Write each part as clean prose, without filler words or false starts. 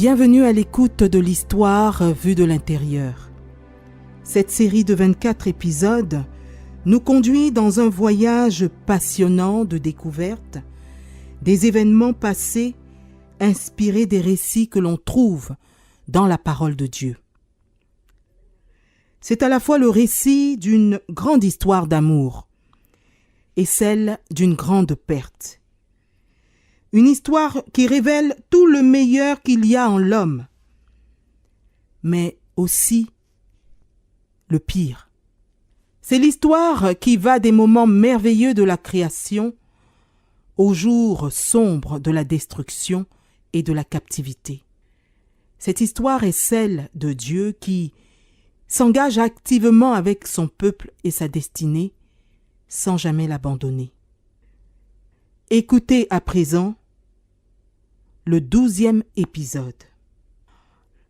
Bienvenue à l'écoute de l'histoire vue de l'intérieur. Cette série de 24 épisodes nous conduit dans un voyage passionnant de découverte des événements passés inspirés des récits que l'on trouve dans la parole de Dieu. C'est à la fois le récit d'une grande histoire d'amour et celle d'une grande perte. Une histoire qui révèle tout le meilleur qu'il y a en l'homme, mais aussi le pire. C'est l'histoire qui va des moments merveilleux de la création aux jours sombres de la destruction et de la captivité. Cette histoire est celle de Dieu qui s'engage activement avec son peuple et sa destinée sans jamais l'abandonner. Écoutez à présent le 12e épisode.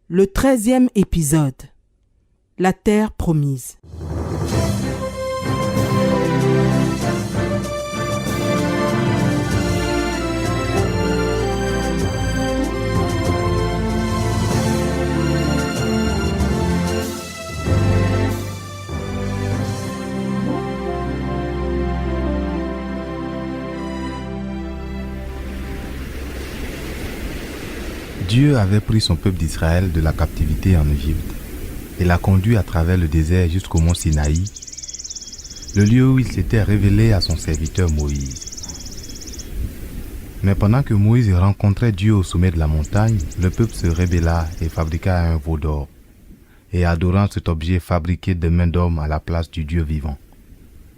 Le 13e épisode. La terre promise. Dieu avait pris son peuple d'Israël de la captivité en Égypte et l'a conduit à travers le désert jusqu'au mont Sinaï, le lieu où il s'était révélé à son serviteur Moïse. Mais pendant que Moïse rencontrait Dieu au sommet de la montagne, le peuple se rébella et fabriqua un veau d'or, et adorant cet objet fabriqué de main d'homme à la place du Dieu vivant.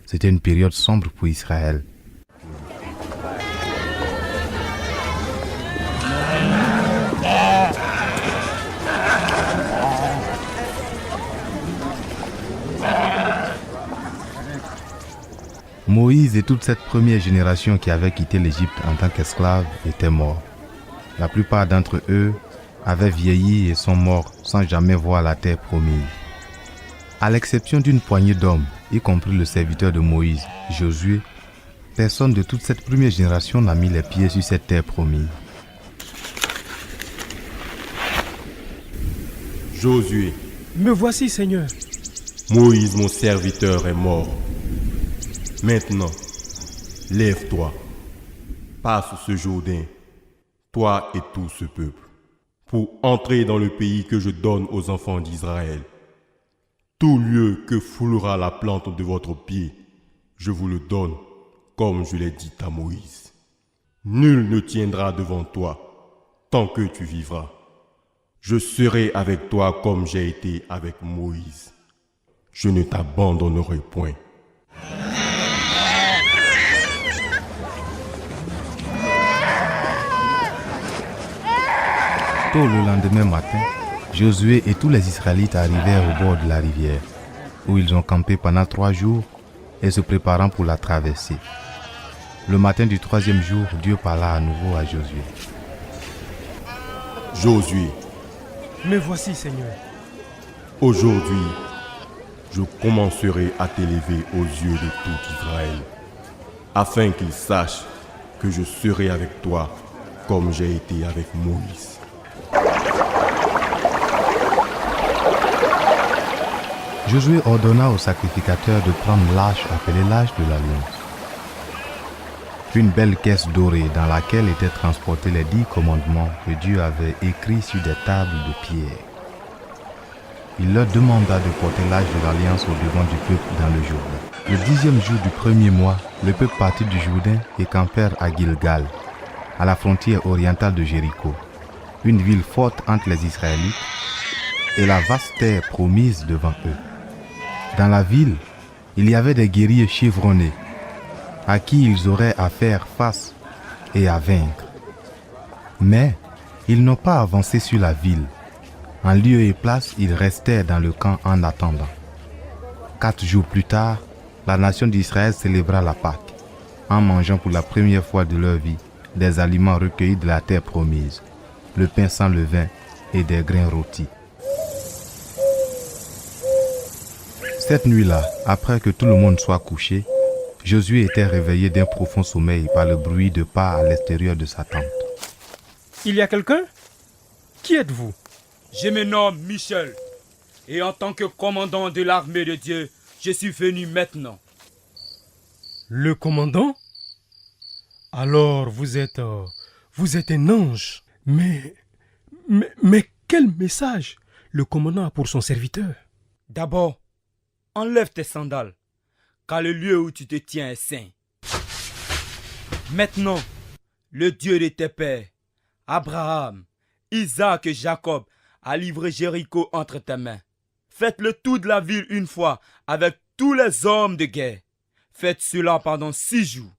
C'était une période sombre pour Israël. Moïse et toute cette première génération qui avait quitté l'Égypte en tant qu'esclaves étaient morts. La plupart d'entre eux avaient vieilli et sont morts sans jamais voir la terre promise. À l'exception d'une poignée d'hommes, y compris le serviteur de Moïse, Josué, personne de toute cette première génération n'a mis les pieds sur cette terre promise. Josué. Me voici, Seigneur. Moïse, mon serviteur, est mort. Maintenant, lève-toi, passe ce Jourdain, toi et tout ce peuple, pour entrer dans le pays que je donne aux enfants d'Israël. Tout lieu que foulera la plante de votre pied, je vous le donne, comme je l'ai dit à Moïse. Nul ne tiendra devant toi, tant que tu vivras. Je serai avec toi comme j'ai été avec Moïse. Je ne t'abandonnerai point. Tôt le lendemain matin, Josué et tous les Israélites arrivèrent au bord de la rivière, où ils ont campé pendant 3 jours et se préparant pour la traversée. Le matin du 3e jour, Dieu parla à nouveau à Josué. Josué, Me voici, Seigneur. aujourd'hui, je commencerai à t'élever aux yeux de tout Israël, afin qu'ils sachent que je serai avec toi comme j'ai été avec Moïse. Josué ordonna aux sacrificateurs de prendre l'âche appelée l'âche de l'Alliance. Une belle caisse dorée dans laquelle étaient transportés les 10 commandements que Dieu avait écrits sur des tables de pierre. Il leur demanda de porter l'âge de l'Alliance au-devant du peuple dans le Jourdain. Le 10e jour du 1er mois, le peuple partit du Jourdain et campèrent à Gilgal, à la frontière orientale de Jéricho, une ville forte entre les Israélites et la vaste terre promise devant eux. Dans la ville, il y avait des guerriers chevronnés à qui ils auraient à faire face et à vaincre. Mais ils n'ont pas avancé sur la ville. En lieu et place, ils restèrent dans le camp en attendant. 4 jours plus tard, la nation d'Israël célébra la Pâque, en mangeant pour la première fois de leur vie des aliments recueillis de la terre promise, le pain sans levain et des grains rôtis. Cette nuit-là, après que tout le monde soit couché, Josué était réveillé d'un profond sommeil par le bruit de pas à l'extérieur de sa tente. Il y a quelqu'un? Qui êtes-vous? Je me nomme Michel. Et en tant que commandant de l'armée de Dieu, je suis venu maintenant. Le commandant? Alors vous êtes un ange. Mais quel message le commandant a pour son serviteur? D'abord, enlève tes sandales, car le lieu où tu te tiens est saint. Maintenant, le Dieu de tes pères, Abraham, Isaac et Jacob, a livré Jéricho entre tes mains. Faites le tour de la ville une fois avec tous les hommes de guerre. Faites cela pendant 6 jours.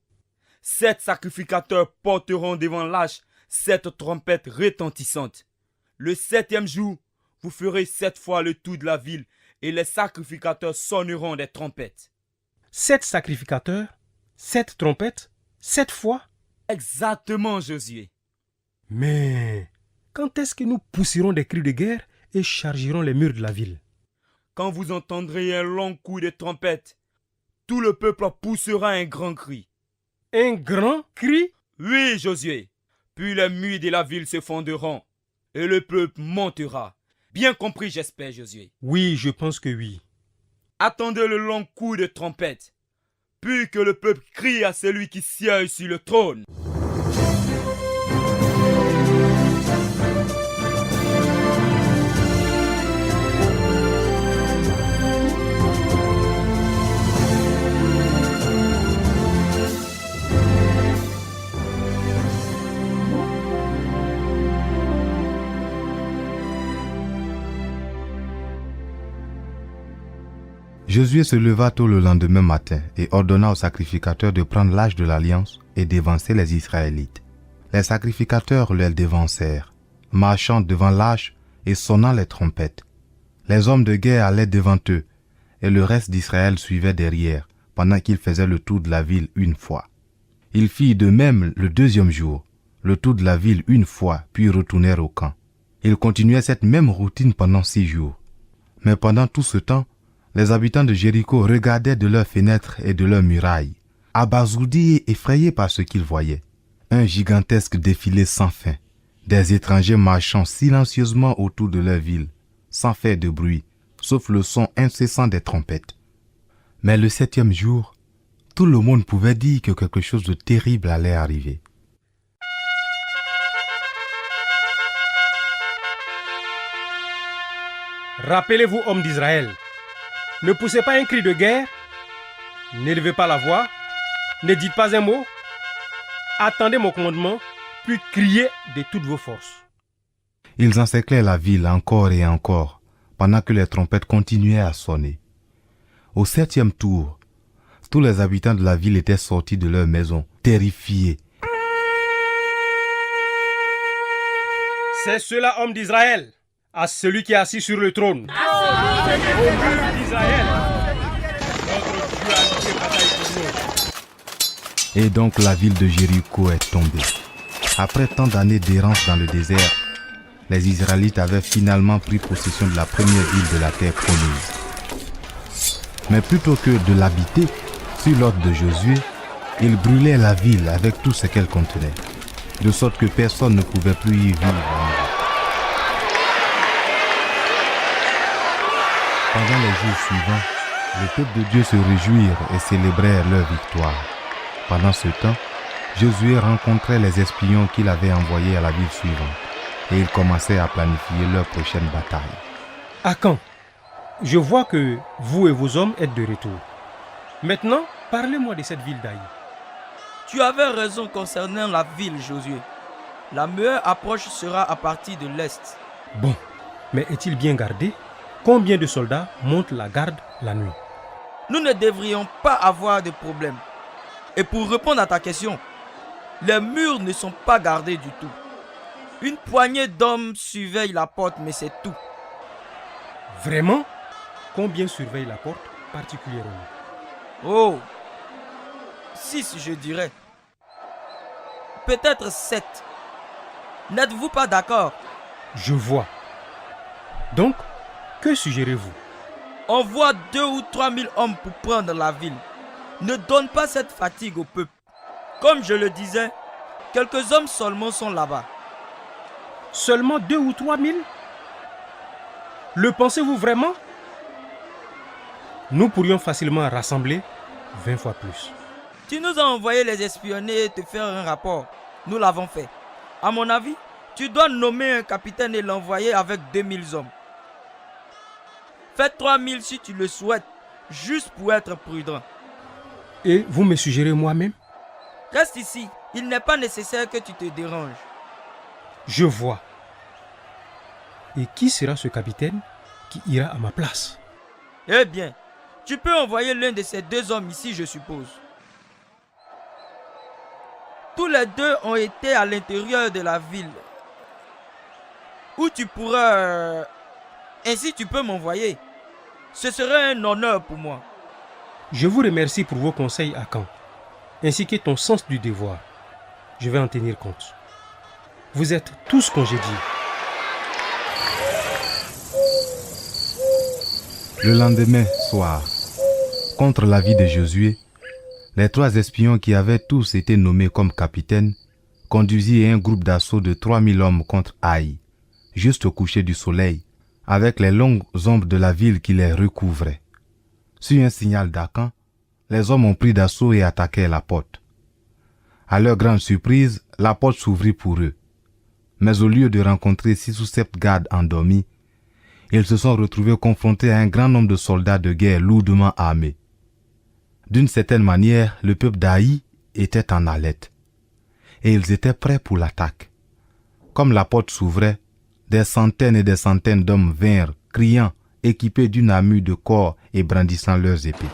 7 sacrificateurs porteront devant l'arche 7 trompettes retentissantes. Le 7e jour, vous ferez 7 fois le tour de la ville et les sacrificateurs sonneront des trompettes. 7 sacrificateurs, 7 trompettes, 7 fois? Exactement, Josué. Mais quand est-ce que nous pousserons des cris de guerre et chargerons les murs de la ville? Quand vous entendrez un long coup de trompette, tout le peuple poussera un grand cri. Un grand cri? Oui, Josué. Puis les murs de la ville se fonderont et le peuple montera. Bien compris, j'espère, Josué. Oui, je pense que oui. Attendez le long coup de trompette, puis que le peuple crie à celui qui siège sur le trône. Josué se leva tôt le lendemain matin et ordonna aux sacrificateurs de prendre l'âge de l'alliance et d'évancer les Israélites. Les sacrificateurs les dévancèrent, marchant devant l'arche et sonnant les trompettes. Les hommes de guerre allaient devant eux, et le reste d'Israël suivait derrière, pendant qu'ils faisaient le tour de la ville une fois. Ils firent de même le 2e jour, le tour de la ville une fois, puis retournèrent au camp. Ils continuaient cette même routine pendant 6 jours. Mais pendant tout ce temps, les habitants de Jéricho regardaient de leurs fenêtres et de leurs murailles, abasourdis et effrayés par ce qu'ils voyaient. Un gigantesque défilé sans fin, des étrangers marchant silencieusement autour de leur ville, sans faire de bruit, sauf le son incessant des trompettes. Mais le 7e jour, tout le monde pouvait dire que quelque chose de terrible allait arriver. Rappelez-vous, hommes d'Israël, ne poussez pas un cri de guerre, n'élevez pas la voix, ne dites pas un mot, attendez mon commandement, puis criez de toutes vos forces. Ils encerclaient la ville encore et encore, pendant que les trompettes continuaient à sonner. Au 7e tour, tous les habitants de la ville étaient sortis de leur maison, terrifiés. C'est cela, homme d'Israël, à celui qui est assis sur le trône. Au mur d'Israël, notre Dieu a livré bataille pour nous. Et donc la ville de Jéricho est tombée. Après tant d'années d'errance dans le désert, les Israélites avaient finalement pris possession de la première ville de la terre promise. Mais plutôt que de l'habiter, sur l'ordre de Josué, ils brûlaient la ville avec tout ce qu'elle contenait, de sorte que personne ne pouvait plus y vivre. Pendant les jours suivants, le peuple de Dieu se réjouirent et célébrèrent leur victoire. Pendant ce temps, Josué rencontrait les espions qu'il avait envoyés à la ville suivante et ils commençaient à planifier leur prochaine bataille. À quand? Je vois que vous et vos hommes êtes de retour. Maintenant, parlez-moi de cette ville d'Aï. Tu avais raison concernant la ville, Josué. La meilleure approche sera à partir de l'est. Bon, mais est-il bien gardé? Combien de soldats montent la garde la nuit? Nous ne devrions pas avoir de problème. Et pour répondre à ta question, les murs ne sont pas gardés du tout. Une poignée d'hommes surveille la porte, mais c'est tout. Vraiment? Combien surveillent la porte particulièrement? Oh, 6 je dirais. Peut-être 7. N'êtes-vous pas d'accord? Je vois. Donc, que suggérez-vous? Envoie 2 ou 3 000 hommes pour prendre la ville. Ne donne pas cette fatigue au peuple. Comme je le disais, quelques hommes seulement sont là-bas. Seulement 2 ou 3 000? Le pensez-vous vraiment? Nous pourrions facilement rassembler 20 fois plus. Tu nous as envoyé les espionner et te faire un rapport. Nous l'avons fait. À mon avis, tu dois nommer un capitaine et l'envoyer avec 2000 hommes. Fais 3000 si tu le souhaites, juste pour être prudent. Et vous me suggérez moi-même? Reste ici, il n'est pas nécessaire que tu te déranges. Je vois. Et qui sera ce capitaine qui ira à ma place? Eh bien, tu peux envoyer l'un de ces 2 hommes ici, je suppose. Tous les 2 ont été à l'intérieur de la ville. Où tu pourras... Ainsi tu peux m'envoyer. Ce serait un honneur pour moi. Je vous remercie pour vos conseils, Akan, ainsi que ton sens du devoir. Je vais en tenir compte. Vous êtes tous congédiés. Le lendemain soir, contre l'avis de Josué, les 3 espions qui avaient tous été nommés comme capitaines conduisirent un groupe d'assaut de 3000 hommes contre Haï, juste au coucher du soleil, avec les longues ombres de la ville qui les recouvraient. Sur un signal d'Akan, les hommes ont pris d'assaut et attaqué la porte. À leur grande surprise, la porte s'ouvrit pour eux. Mais au lieu de rencontrer 6 ou 7 gardes endormis, ils se sont retrouvés confrontés à un grand nombre de soldats de guerre lourdement armés. D'une certaine manière, le peuple d'Haï était en haleine, et ils étaient prêts pour l'attaque. Comme la porte s'ouvrait, des centaines et des centaines d'hommes vinrent, criant, équipés d'une armure de corps et brandissant leurs épées.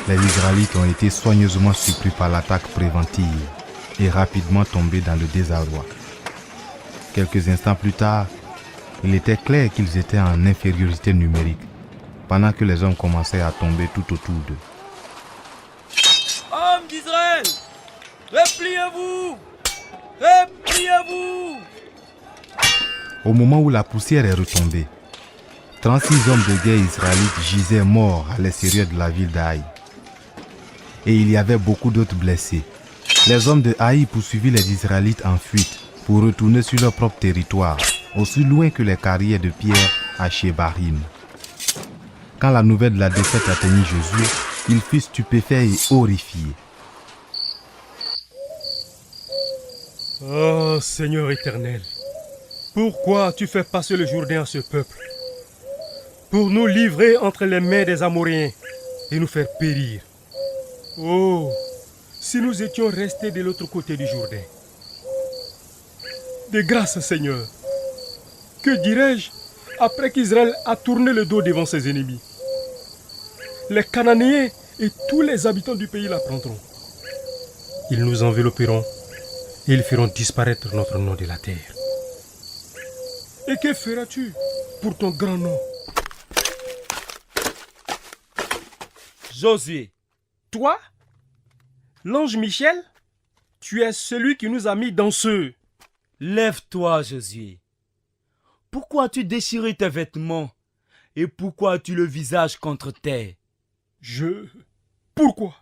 Les Israélites ont été soigneusement surpris par l'attaque préventive et rapidement tombés dans le désarroi. Quelques instants plus tard, il était clair qu'ils étaient en infériorité numérique, pendant que les hommes commençaient à tomber tout autour d'eux. Hommes d'Israël, repliez-vous! Repliez-vous! Au moment où la poussière est retombée, 36 hommes de guerre israélites gisaient morts à l'extérieur de la ville d'Haï. Et il y avait beaucoup d'autres blessés. Les hommes de Haï poursuivirent les Israélites en fuite pour retourner sur leur propre territoire, aussi loin que les carrières de pierre à Shebarim. Quand la nouvelle de la défaite atteignit Josué, il fut stupéfait et horrifié. Oh Seigneur éternel, pourquoi tu fais passer le Jourdain à ce peuple? Pour nous livrer entre les mains des Amoréens et nous faire périr. Oh, si nous étions restés de l'autre côté du Jourdain. De grâce, Seigneur. Que dirais-je après qu'Israël a tourné le dos devant ses ennemis? Les Cananéens et tous les habitants du pays l'apprendront. Ils nous envelopperont et ils feront disparaître notre nom de la terre. Et que feras-tu pour ton grand nom? Josué, Toi, l'ange Michel, tu es celui qui nous a mis dans ce... lève-toi, Josué. Pourquoi as-tu déchiré tes vêtements et pourquoi as-tu le visage contre terre? Pourquoi?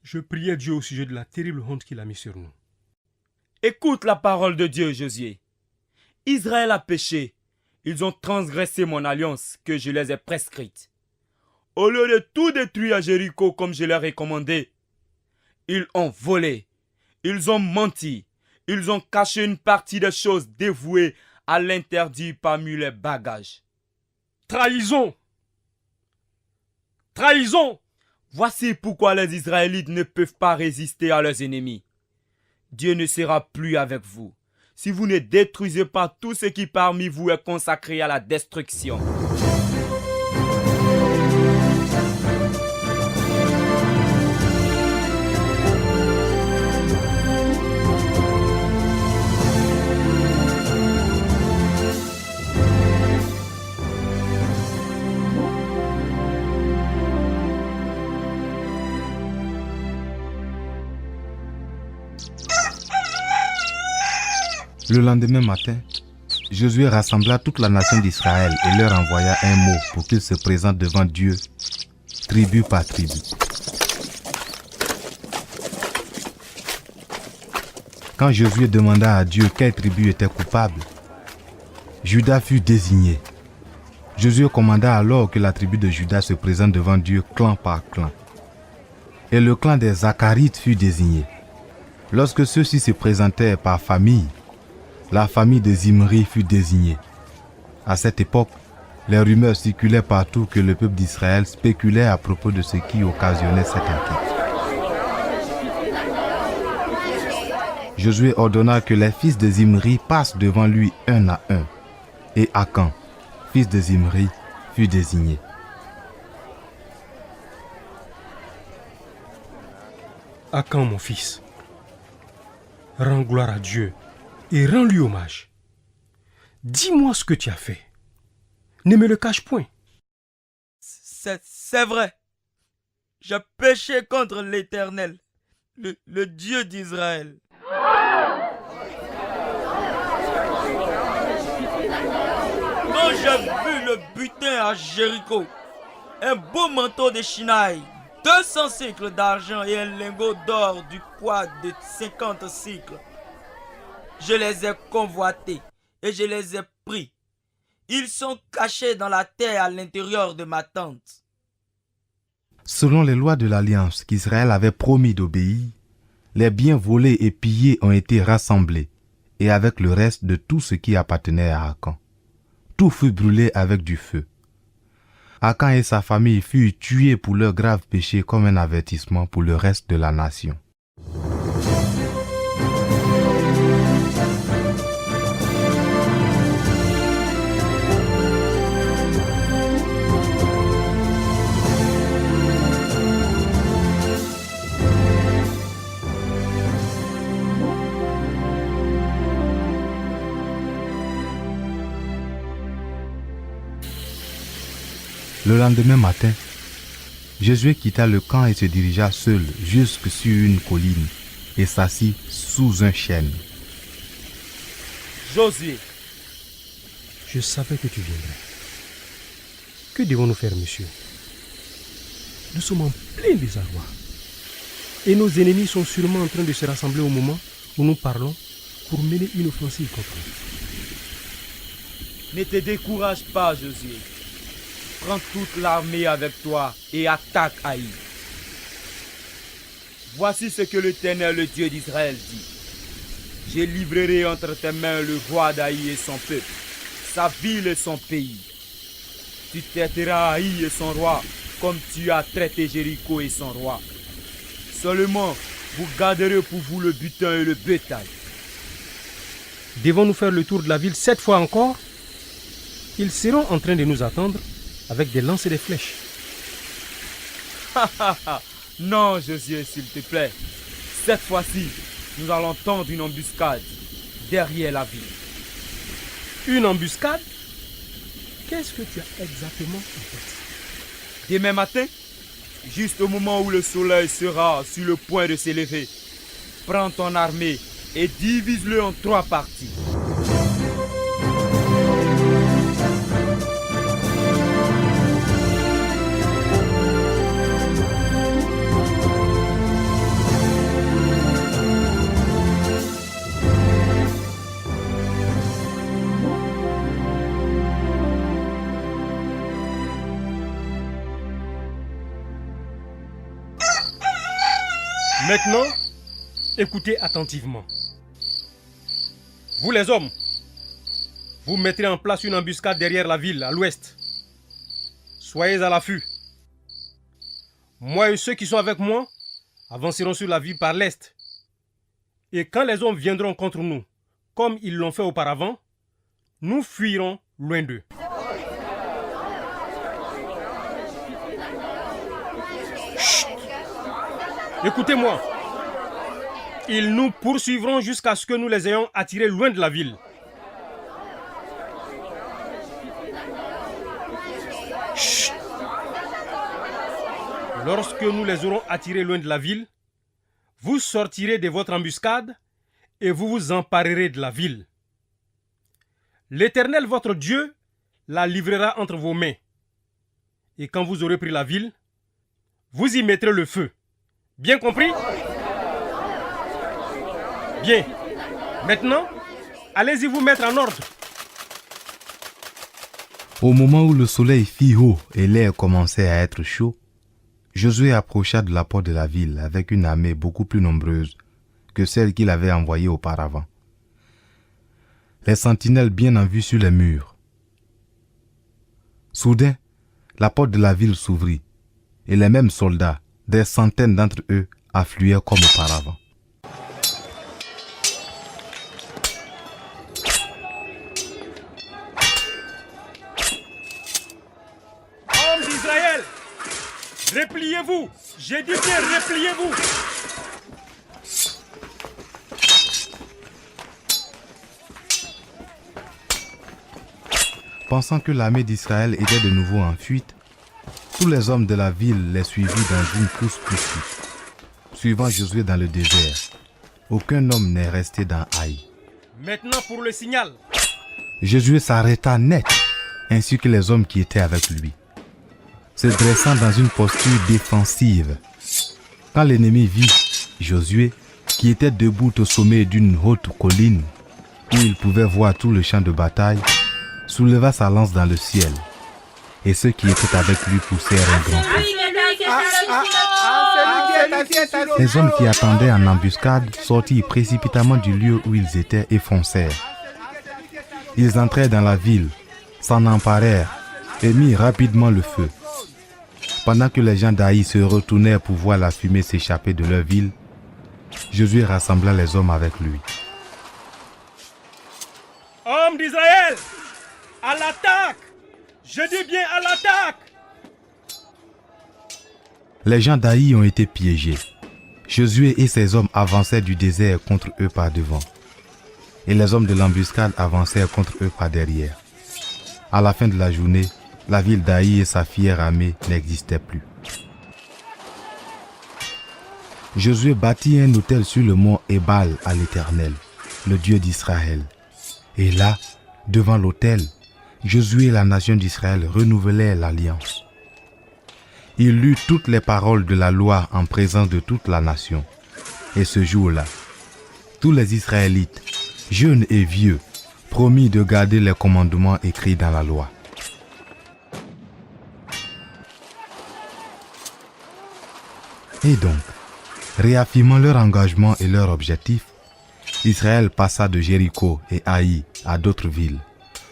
Je priais Dieu au sujet de la terrible honte qu'il a mis sur nous. Écoute la parole de Dieu, Josué. Israël a péché. Ils ont transgressé mon alliance que je les ai prescrite. Au lieu de tout détruire à Jéricho comme je leur ai commandé, ils ont volé, ils ont menti, ils ont caché une partie des choses dévouées à l'interdit parmi les bagages. Trahison! Trahison! Voici pourquoi les Israélites ne peuvent pas résister à leurs ennemis. Dieu ne sera plus avec vous si vous ne détruisez pas tout ce qui parmi vous est consacré à la destruction. Le lendemain matin, Josué rassembla toute la nation d'Israël et leur envoya un mot pour qu'ils se présentent devant Dieu, tribu par tribu. Quand Josué demanda à Dieu quelle tribu était coupable, Juda fut désigné. Josué commanda alors que la tribu de Juda se présente devant Dieu clan par clan. Et le clan des Zacharites fut désigné. Lorsque ceux-ci se présentèrent par famille, la famille de Zimri fut désignée. À cette époque, les rumeurs circulaient partout que le peuple d'Israël spéculait à propos de ce qui occasionnait cette enquête. Josué ordonna que les fils de Zimri passent devant lui un à un. Et Akan, fils de Zimri, fut désigné. Akan, mon fils, rends gloire à Dieu et rends-lui hommage. Dis-moi ce que tu as fait. Ne me le cache point. C'est vrai. J'ai péché contre l'Éternel, le Dieu d'Israël. Quand j'ai vu le butin à Jéricho, un beau manteau de chinaille, 200 cycles d'argent et un lingot d'or du poids de 50 cycles, je les ai convoités et je les ai pris. Ils sont cachés dans la terre à l'intérieur de ma tente. Selon les lois de l'Alliance qu'Israël avait promis d'obéir, les biens volés et pillés ont été rassemblés, et avec le reste de tout ce qui appartenait à Akan. Tout fut brûlé avec du feu. Akan et sa famille furent tués pour leurs graves péchés comme un avertissement pour le reste de la nation. Le lendemain matin, Josué quitta le camp et se dirigea seul jusque sur une colline et s'assit sous un chêne. Josué, Je savais que tu viendrais. Que devons-nous faire, monsieur? Nous sommes en plein désarroi. Et nos ennemis sont sûrement en train de se rassembler au moment où nous parlons pour mener une offensive contre nous. Ne te décourage pas, Josué. Prends toute l'armée avec toi et attaque Haï. Voici ce que l'Éternel, le Dieu d'Israël, dit. Je livrerai entre tes mains le roi d'Haï et son peuple, sa ville et son pays. Tu traiteras Haï et son roi comme tu as traité Jéricho et son roi. Seulement, vous garderez pour vous le butin et le bétail. Devons-nous faire le tour de la ville 7 fois encore? Ils seront en train de nous attendre avec des lances et des flèches. Non, Josué, s'il te plaît. Cette fois-ci, nous allons tendre une embuscade derrière la ville. Une embuscade? Qu'est-ce que tu as exactement en tête? Demain matin, juste au moment où le soleil sera sur le point de s'élever, prends ton armée et divise-le en 3 parties. Maintenant, écoutez attentivement. Vous les hommes, vous mettrez en place une embuscade derrière la ville, à l'ouest. Soyez à l'affût. Moi et ceux qui sont avec moi avancerons sur la ville par l'est. Et quand les hommes viendront contre nous, comme ils l'ont fait auparavant, nous fuirons loin d'eux. Chut! Écoutez-moi. Ils nous poursuivront jusqu'à ce que nous les ayons attirés loin de la ville. Chut! Lorsque nous les aurons attirés loin de la ville, vous sortirez de votre embuscade et vous vous emparerez de la ville. L'Éternel, votre Dieu, la livrera entre vos mains. Et quand vous aurez pris la ville, vous y mettrez le feu. Bien compris? Bien. Maintenant, allez-y vous mettre en ordre. Au moment où le soleil fit haut et l'air commençait à être chaud, Josué approcha de la porte de la ville avec une armée beaucoup plus nombreuse que celle qu'il avait envoyée auparavant. Les sentinelles bien en vue sur les murs. Soudain, la porte de la ville s'ouvrit et les mêmes soldats, des centaines d'entre eux, affluèrent comme auparavant. Hommes d'Israël, repliez-vous. J'ai dit bien, repliez-vous. Pensant que l'armée d'Israël était de nouveau en fuite, tous les hommes de la ville les suivirent dans une course poursuite. Suivant Josué dans le désert, aucun homme n'est resté dans Haï. Maintenant pour le signal. Josué s'arrêta net, ainsi que les hommes qui étaient avec lui, se dressant dans une posture défensive. Quand l'ennemi vit Josué, qui était debout au sommet d'une haute colline, où il pouvait voir tout le champ de bataille, souleva sa lance dans le ciel, et ceux qui étaient avec lui poussèrent un grand cri. Les hommes qui attendaient en embuscade sortirent précipitamment du lieu où ils étaient et foncèrent. Ils entrèrent dans la ville, s'en emparèrent et mirent rapidement le feu. Pendant que les gens d'Haï se retournèrent pour voir la fumée s'échapper de leur ville, Josué rassembla les hommes avec lui. Hommes d'Israël, à l'attaque! Je dis bien à l'attaque! Les gens d'Haï ont été piégés. Josué et ses hommes avancèrent du désert contre eux par devant, et les hommes de l'embuscade avancèrent contre eux par derrière. À la fin de la journée, la ville d'Haï et sa fière armée n'existaient plus. Josué bâtit un autel sur le mont Ébal à l'Éternel, le Dieu d'Israël. Et là, devant l'autel, Josué et la nation d'Israël renouvelèrent l'alliance. Il lut toutes les paroles de la loi en présence de toute la nation. Et ce jour-là, tous les Israélites, jeunes et vieux, promirent de garder les commandements écrits dans la loi. Et donc, réaffirmant leur engagement et leur objectif, Israël passa de Jéricho et Haï à d'autres villes,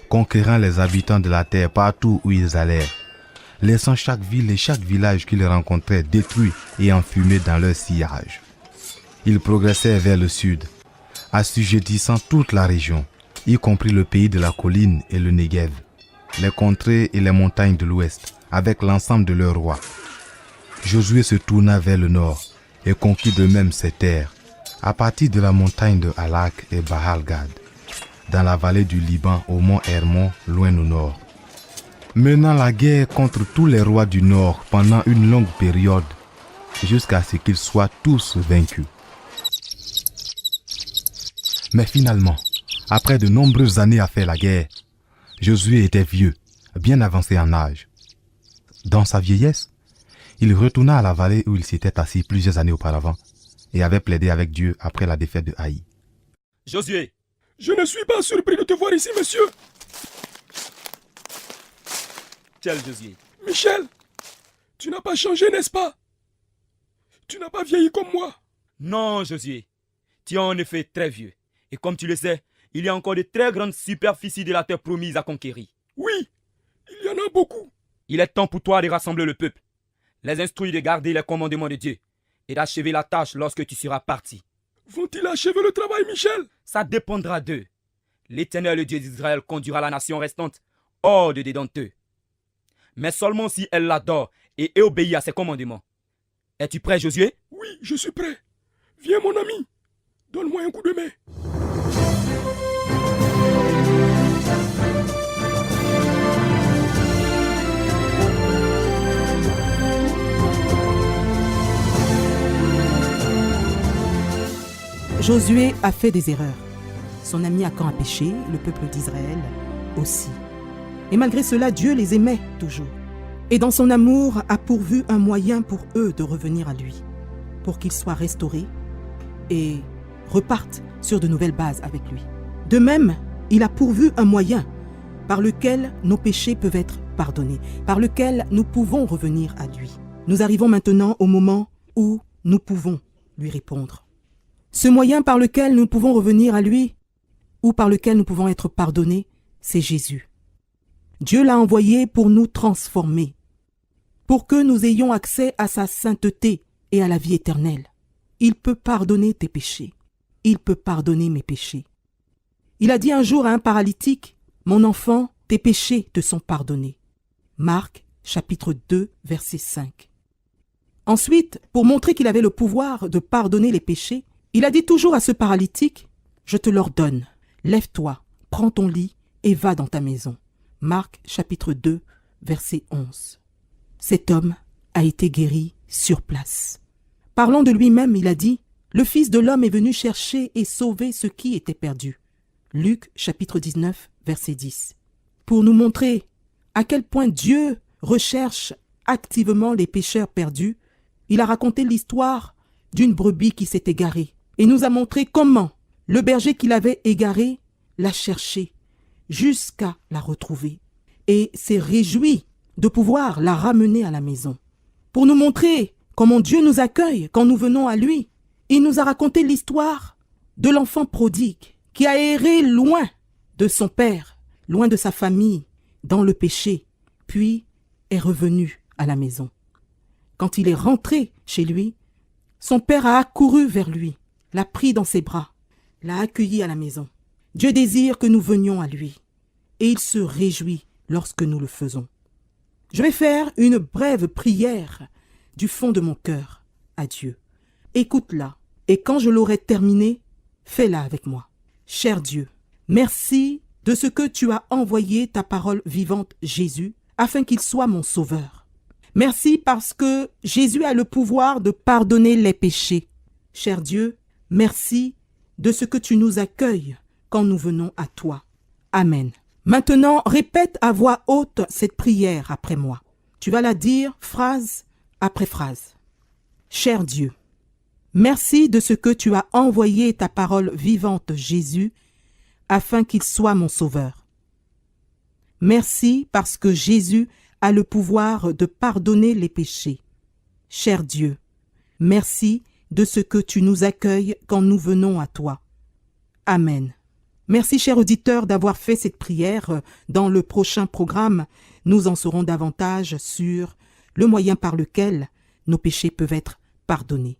conquérant les habitants de la terre partout où ils allèrent, laissant chaque ville et chaque village qu'ils rencontraient détruits et enfumés dans leur sillage. Ils progressèrent vers le sud, assujettissant toute la région, y compris le pays de la colline et le Negev, les contrées et les montagnes de l'ouest, avec l'ensemble de leurs rois. Josué se tourna vers le nord et conquit de même ces terres, à partir de la montagne de Halak et Baal-Gad, dans la vallée du Liban au mont Hermon, loin au nord, menant la guerre contre tous les rois du nord pendant une longue période, jusqu'à ce qu'ils soient tous vaincus. Mais finalement, après de nombreuses années à faire la guerre, Josué était vieux, bien avancé en âge. Dans sa vieillesse, il retourna à la vallée où il s'était assis plusieurs années auparavant et avait plaidé avec Dieu après la défaite de Haï. Josué, Je ne suis pas surpris de te voir ici, monsieur. tel Josué. Michel, tu n'as pas changé, n'est-ce pas? Tu n'as pas vieilli comme moi. Non, Josué, tu es en effet très vieux. Et comme tu le sais, il y a encore de très grandes superficies de la terre promise à conquérir. Oui, il y en a beaucoup. Il est temps pour toi de rassembler le peuple, les instruire de garder les commandements de Dieu et d'achever la tâche lorsque tu seras parti. Vont-ils achever le travail, Michel? Ça dépendra d'eux. L'Éternel, le Dieu d'Israël, conduira la nation restante hors de dedans d'eux. Mais seulement si elle l'adore et obéit à ses commandements. Es-tu prêt, Josué? Oui, je suis prêt. Viens, mon ami. Donne-moi un coup de main. Josué a fait des erreurs. Son ami Akan a péché, le peuple d'Israël aussi. Et malgré cela, Dieu les aimait toujours. Et dans son amour a pourvu un moyen pour eux de revenir à lui, pour qu'ils soient restaurés et repartent sur de nouvelles bases avec lui. De même, il a pourvu un moyen par lequel nos péchés peuvent être pardonnés, par lequel nous pouvons revenir à lui. Nous arrivons maintenant au moment où nous pouvons lui répondre. Ce moyen par lequel nous pouvons revenir à lui ou par lequel nous pouvons être pardonnés, c'est Jésus. Dieu l'a envoyé pour nous transformer, pour que nous ayons accès à sa sainteté et à la vie éternelle. Il peut pardonner tes péchés. Il peut pardonner mes péchés. Il a dit un jour à un paralytique, « Mon enfant, tes péchés te sont pardonnés. » Marc, chapitre 2, verset 5. Ensuite, pour montrer qu'il avait le pouvoir de pardonner les péchés, il a dit toujours à ce paralytique, « Je te l'ordonne, lève-toi, prends ton lit et va dans ta maison. » Marc, chapitre 2, verset 11. Cet homme a été guéri sur place. Parlant de lui-même, il a dit, « Le Fils de l'homme est venu chercher et sauver ce qui était perdu. » Luc, chapitre 19, verset 10. Pour nous montrer à quel point Dieu recherche activement les pécheurs perdus, il a raconté l'histoire d'une brebis qui s'est égarée et nous a montré comment le berger qui l'avait égarée l'a cherchée jusqu'à la retrouver et s'est réjoui de pouvoir la ramener à la maison. Pour nous montrer comment Dieu nous accueille quand nous venons à lui, il nous a raconté l'histoire de l'enfant prodigue qui a erré loin de son père, loin de sa famille, dans le péché, puis est revenu à la maison. Quand il est rentré chez lui, son père a accouru vers lui, l'a pris dans ses bras, l'a accueilli à la maison. Dieu désire que nous venions à lui, et il se réjouit lorsque nous le faisons. Je vais faire une brève prière du fond de mon cœur à Dieu. Écoute-la, et quand je l'aurai terminée, fais-la avec moi. Cher Dieu, merci de ce que tu as envoyé ta parole vivante, Jésus, afin qu'il soit mon sauveur. Merci parce que Jésus a le pouvoir de pardonner les péchés. Cher Dieu, merci de ce que tu nous accueilles quand nous venons à toi. Amen. Maintenant, répète à voix haute cette prière après moi. Tu vas la dire phrase après phrase. Cher Dieu, merci de ce que tu as envoyé ta parole vivante, Jésus, afin qu'il soit mon sauveur. Merci parce que Jésus a le pouvoir de pardonner les péchés. Cher Dieu, merci de ce que tu nous accueilles quand nous venons à toi. Amen. Merci, cher auditeur, d'avoir fait cette prière. Dans le prochain programme, nous en saurons davantage sur le moyen par lequel nos péchés peuvent être pardonnés.